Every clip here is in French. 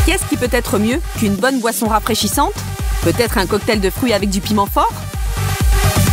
Qu'est-ce qui peut être mieux qu'une bonne boisson rafraîchissante? Peut-être un cocktail de fruits avec du piment fort?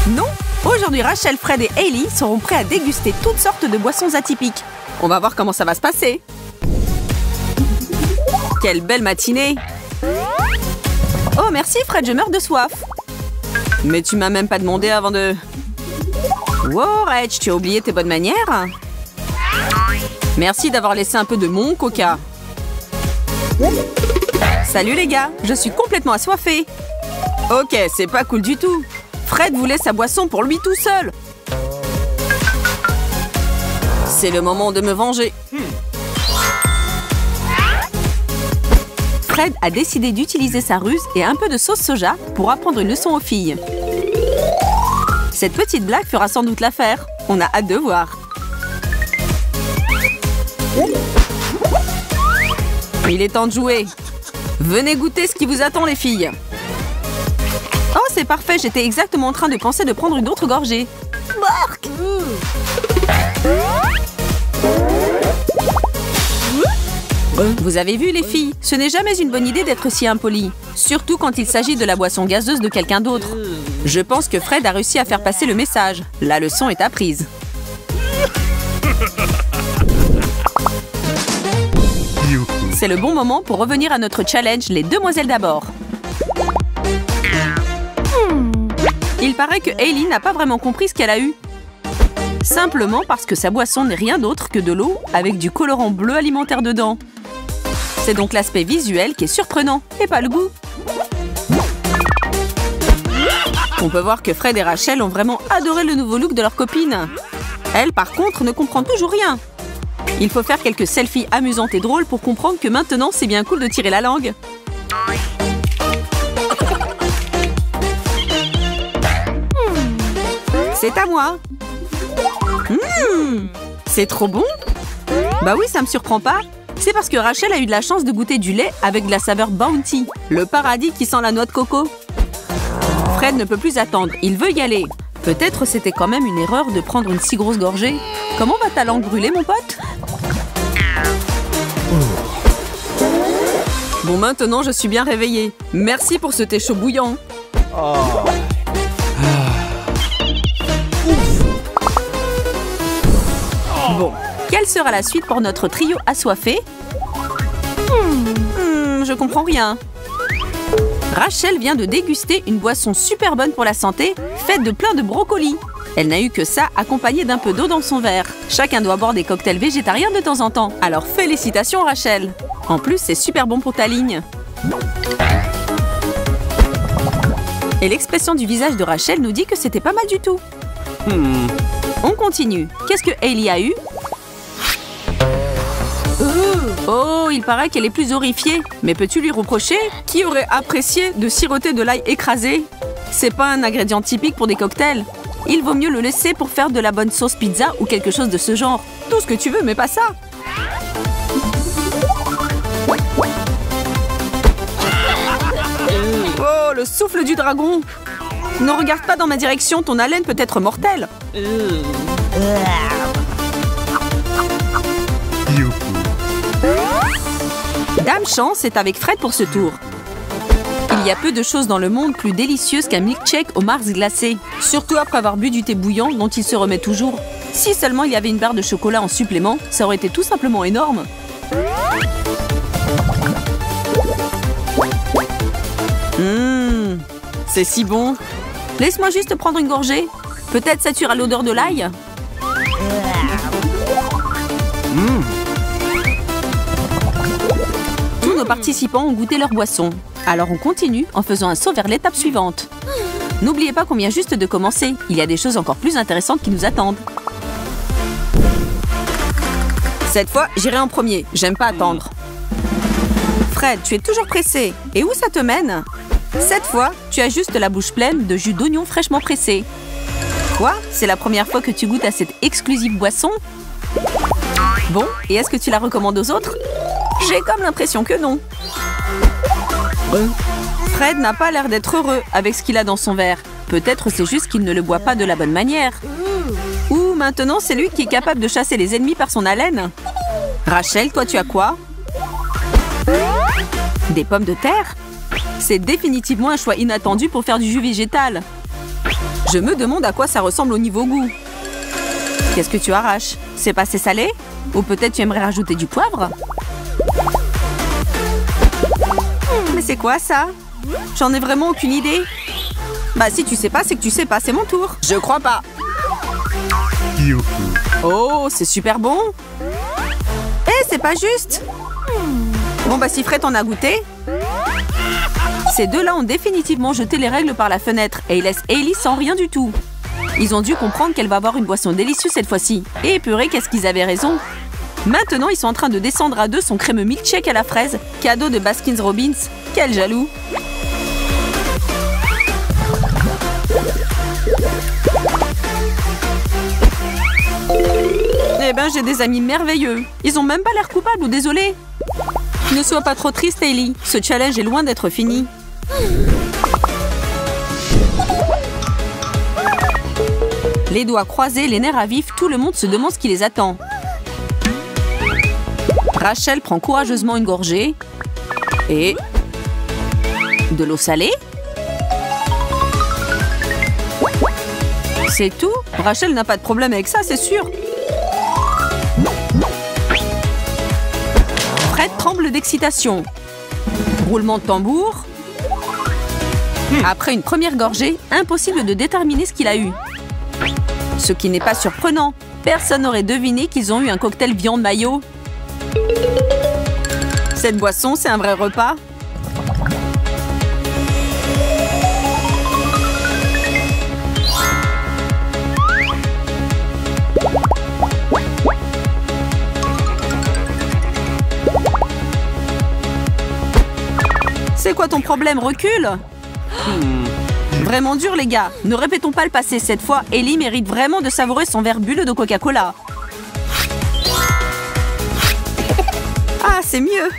Non! Aujourd'hui, Rachel, Fred et Hailey seront prêts à déguster toutes sortes de boissons atypiques. On va voir comment ça va se passer. Quelle belle matinée! Oh, merci Fred, je meurs de soif. Mais tu m'as même pas demandé avant de... Wow, Rach, tu as oublié tes bonnes manières? Merci d'avoir laissé un peu de mon coca. Salut les gars, je suis complètement assoiffée. Ok, c'est pas cool du tout. Fred voulait sa boisson pour lui tout seul. C'est le moment de me venger. Fred a décidé d'utiliser sa ruse et un peu de sauce soja pour apprendre une leçon aux filles. Cette petite blague fera sans doute l'affaire. On a hâte de voir. Il est temps de jouer. Venez goûter ce qui vous attend, les filles. Oh, c'est parfait. J'étais exactement en train de penser de prendre une autre gorgée. Bark! Vous avez vu, les filles? Ce n'est jamais une bonne idée d'être si impoli. Surtout quand il s'agit de la boisson gazeuse de quelqu'un d'autre. Je pense que Fred a réussi à faire passer le message. La leçon est apprise. C'est le bon moment pour revenir à notre challenge, les demoiselles d'abord. Il paraît que Hailey n'a pas vraiment compris ce qu'elle a eu. Simplement parce que sa boisson n'est rien d'autre que de l'eau avec du colorant bleu alimentaire dedans. C'est donc l'aspect visuel qui est surprenant, et pas le goût. On peut voir que Fred et Rachel ont vraiment adoré le nouveau look de leur copine. Elle, par contre, ne comprend toujours rien. Il faut faire quelques selfies amusantes et drôles pour comprendre que maintenant, c'est bien cool de tirer la langue. C'est à moi. C'est trop bon. Bah oui, ça me surprend pas. C'est parce que Rachel a eu de la chance de goûter du lait avec de la saveur Bounty, le paradis qui sent la noix de coco. Fred ne peut plus attendre, il veut y aller. Peut-être c'était quand même une erreur de prendre une si grosse gorgée. Comment va ta langue brûler, mon pote? Bon, maintenant, je suis bien réveillée. Merci pour ce thé chaud bouillant. Bon, quelle sera la suite pour notre trio assoiffé? Je comprends rien. Rachel vient de déguster une boisson super bonne pour la santé, faite de plein de brocolis. Elle n'a eu que ça, accompagné d'un peu d'eau dans son verre. Chacun doit boire des cocktails végétariens de temps en temps. Alors félicitations Rachel. En plus, c'est super bon pour ta ligne. Et l'expression du visage de Rachel nous dit que c'était pas mal du tout. On continue. Qu'est-ce que Hailey a eu? Oh, il paraît qu'elle est plus horrifiée. Mais peux-tu lui reprocher? Qui aurait apprécié de siroter de l'ail écrasé? C'est pas un ingrédient typique pour des cocktails. Il vaut mieux le laisser pour faire de la bonne sauce pizza ou quelque chose de ce genre. Tout ce que tu veux, mais pas ça. Oh, le souffle du dragon. Ne regarde pas dans ma direction, ton haleine peut être mortelle. Dame Chance est avec Fred pour ce tour. Il y a peu de choses dans le monde plus délicieuses qu'un milkshake au Mars glacé. Surtout après avoir bu du thé bouillant dont il se remet toujours. Si seulement il y avait une barre de chocolat en supplément, ça aurait été tout simplement énorme. C'est si bon. Laisse-moi juste prendre une gorgée. Peut-être ça tuera l'odeur de l'ail. Tous nos participants ont goûté leur boisson. Alors on continue en faisant un saut vers l'étape suivante. N'oubliez pas qu'on vient juste de commencer. Il y a des choses encore plus intéressantes qui nous attendent. Cette fois, j'irai en premier. J'aime pas attendre. Fred, tu es toujours pressé. Et où ça te mène? Cette fois, tu as juste la bouche pleine de jus d'oignon fraîchement pressé. Quoi? C'est la première fois que tu goûtes à cette exclusive boisson? Bon, et est-ce que tu la recommandes aux autres? J'ai comme l'impression que non. Fred n'a pas l'air d'être heureux avec ce qu'il a dans son verre. Peut-être c'est juste qu'il ne le boit pas de la bonne manière. Ou maintenant c'est lui qui est capable de chasser les ennemis par son haleine. Rachel, toi tu as quoi? Des pommes de terre? C'est définitivement un choix inattendu pour faire du jus végétal. Je me demande à quoi ça ressemble au niveau goût. Qu'est-ce que tu arraches? C'est pas assez salé? Ou peut-être tu aimerais rajouter du poivre? Mais c'est quoi ça? J'en ai vraiment aucune idée. Bah si tu sais pas, c'est que tu sais pas, c'est mon tour. Je crois pas. Oh, c'est super bon. Eh, c'est pas juste. Bon bah si Fred en a goûté. Ces deux-là ont définitivement jeté les règles par la fenêtre et ils laissent Hailey sans rien du tout. Ils ont dû comprendre qu'elle va avoir une boisson délicieuse cette fois-ci. Et purée, qu'est-ce qu'ils avaient raison. Maintenant, ils sont en train de descendre à deux son crémeux milkshake à la fraise, cadeau de Baskin Robbins. Quel jaloux! Eh ben, j'ai des amis merveilleux. Ils ont même pas l'air coupables ou désolés. Ne sois pas trop triste, Hailey. Ce challenge est loin d'être fini. Les doigts croisés, les nerfs à vif, tout le monde se demande ce qui les attend. Rachel prend courageusement une gorgée. Et... de l'eau salée? C'est tout? Rachel n'a pas de problème avec ça, c'est sûr. Fred tremble d'excitation. Roulement de tambour. Après une première gorgée, impossible de déterminer ce qu'il a eu. Ce qui n'est pas surprenant. Personne n'aurait deviné qu'ils ont eu un cocktail viande mayo. Cette boisson, c'est un vrai repas. C'est quoi ton problème? Recule! Vraiment dur, les gars. Ne répétons pas le passé cette fois. Hailey mérite vraiment de savourer son verre bulle de Coca-Cola. Ah, c'est mieux.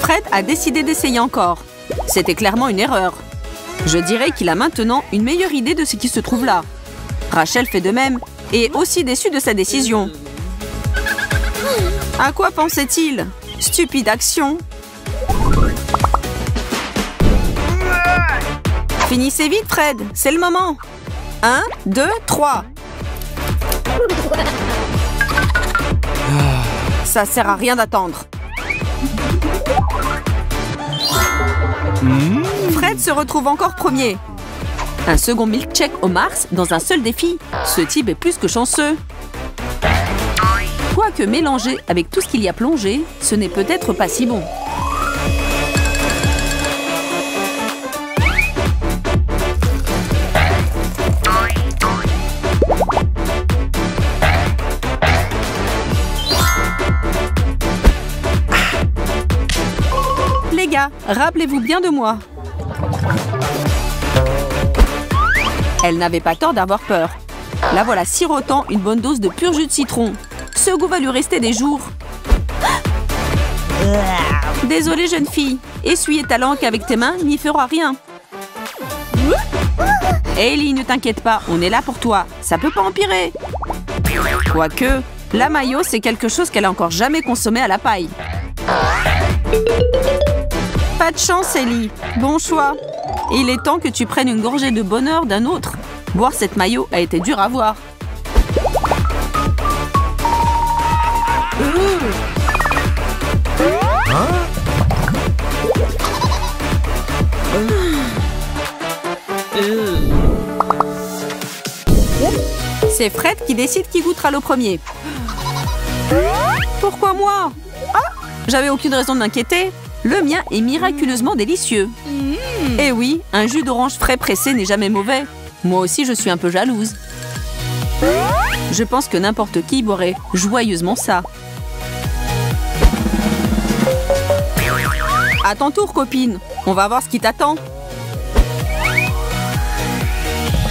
Fred a décidé d'essayer encore. C'était clairement une erreur. Je dirais qu'il a maintenant une meilleure idée de ce qui se trouve là. Rachel fait de même et est aussi déçue de sa décision. À quoi pensait-il? Stupide action. Finissez vite, Fred. C'est le moment. 1, 2, 3. Ça sert à rien d'attendre. Fred se retrouve encore premier. Un second milkshake au Mars dans un seul défi. Ce type est plus que chanceux. Quoique mélangé avec tout ce qu'il y a plongé, ce n'est peut-être pas si bon. Les gars, rappelez-vous bien de moi. Elle n'avait pas tort d'avoir peur. La voilà sirotant une bonne dose de pur jus de citron. Ce goût va lui rester des jours. Désolée, jeune fille. Essuyer ta langue avec tes mains n'y fera rien. Hailey, ne t'inquiète pas, on est là pour toi. Ça peut pas empirer. Quoique, la mayo, c'est quelque chose qu'elle a encore jamais consommé à la paille. Pas de chance, Hailey. Bon choix. Il est temps que tu prennes une gorgée de bonheur d'un autre. Boire cette mayo a été dur à voir. C'est Fred qui décide qui goûtera le premier. Pourquoi moi? Ah, j'avais aucune raison de m'inquiéter. Le mien est miraculeusement délicieux. Et oui, un jus d'orange frais pressé n'est jamais mauvais. Moi aussi, je suis un peu jalouse. Je pense que n'importe qui boirait joyeusement ça. À ton tour, copine. On va voir ce qui t'attend.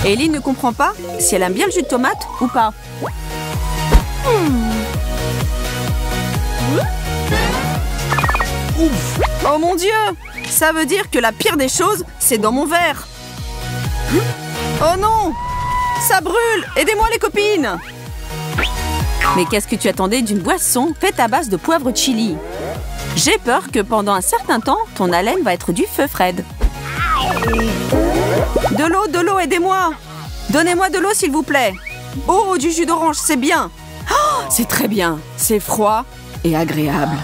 Hailey ne comprend pas si elle aime bien le jus de tomate ou pas. Oh mon Dieu! Ça veut dire que la pire des choses, c'est dans mon verre. Oh non! Ça brûle! Aidez-moi les copines! Mais qu'est-ce que tu attendais d'une boisson faite à base de poivre chili? J'ai peur que pendant un certain temps, ton haleine va être du feu, Fred. De l'eau, aidez-moi! Donnez-moi de l'eau, s'il vous plaît. Oh, du jus d'orange, c'est bien. Oh, c'est très bien. C'est froid et agréable.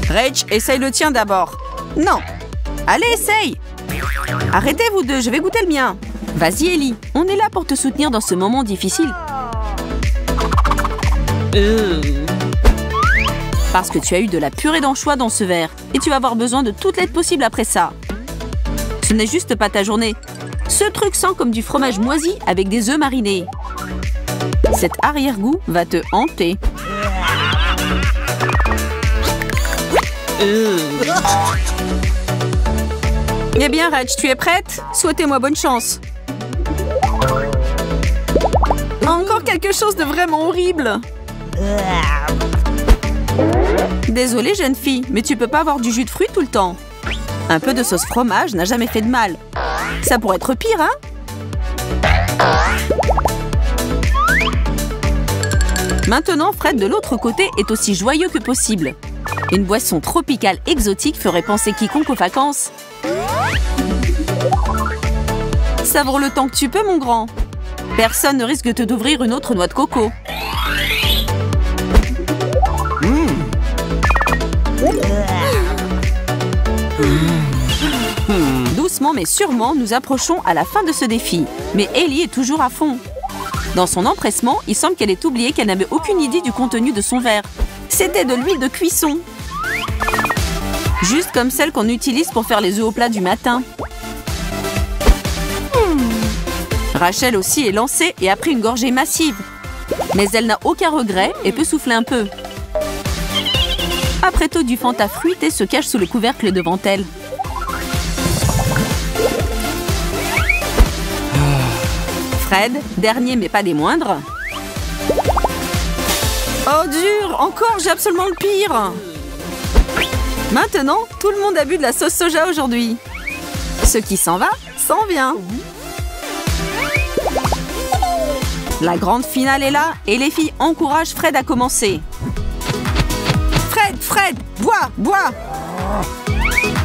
Rach, essaye le tien d'abord. Non. Allez, essaye. Arrêtez, vous deux, je vais goûter le mien. Vas-y, Ellie. On est là pour te soutenir dans ce moment difficile. Parce que tu as eu de la purée d'anchois dans ce verre. Et tu vas avoir besoin de toute l'aide possible après ça. Ce n'est juste pas ta journée. Ce truc sent comme du fromage moisi avec des œufs marinés. Cet arrière-goût va te hanter. Eh bien, Rach, tu es prête? Souhaitez-moi bonne chance. Encore quelque chose de vraiment horrible. Désolée, jeune fille, mais tu peux pas avoir du jus de fruits tout le temps. Un peu de sauce fromage n'a jamais fait de mal. Ça pourrait être pire, hein? Maintenant, Fred de l'autre côté est aussi joyeux que possible. Une boisson tropicale exotique ferait penser quiconque aux vacances. Savoure le temps que tu peux, mon grand. Personne ne risque de t'ouvrir une autre noix de coco. Doucement mais sûrement, nous approchons à la fin de ce défi. Mais Ellie est toujours à fond. Dans son empressement, il semble qu'elle ait oublié qu'elle n'avait aucune idée du contenu de son verre. C'était de l'huile de cuisson. Juste comme celle qu'on utilise pour faire les œufs au plat du matin. Rachel aussi est lancée et a pris une gorgée massive. Mais elle n'a aucun regret et peut souffler un peu. Après tout, du Fanta fruité se cache sous le couvercle devant elle. Fred, dernier mais pas des moindres. Oh dur, encore, j'ai absolument le pire. Maintenant, tout le monde a bu de la sauce soja aujourd'hui. Ce qui s'en va, s'en vient. La grande finale est là et les filles encouragent Fred à commencer. Fred, bois.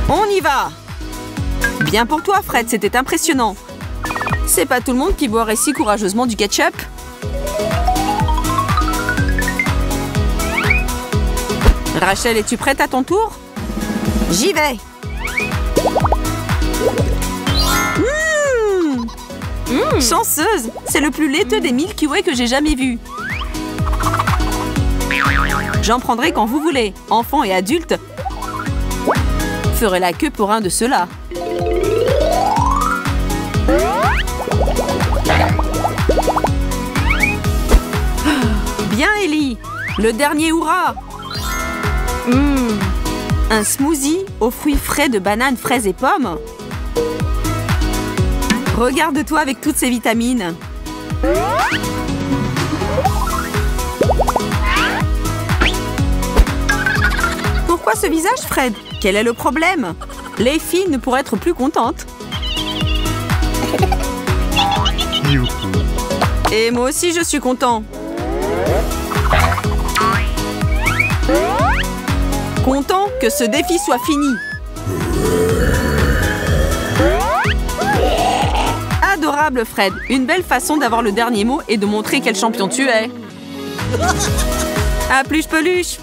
On y va. Bien pour toi, Fred, c'était impressionnant. C'est pas tout le monde qui boirait si courageusement du ketchup. Rachel, es-tu prête à ton tour? J'y vais. Chanceuse, c'est le plus laiteux des Milky Way que j'ai jamais vu. J'en prendrai quand vous voulez, enfants et adultes. Ferez la queue pour un de ceux-là. Bien, Ellie. Le dernier hurrah. Un smoothie aux fruits frais de bananes, fraises et pommes. Regarde-toi avec toutes ces vitamines. Pourquoi ce visage, Fred? Quel est le problème? Les filles ne pourraient être plus contentes. Et moi aussi, je suis content. Content que ce défi soit fini. Adorable, Fred. Une belle façon d'avoir le dernier mot et de montrer quel champion tu es. À plus, peluche.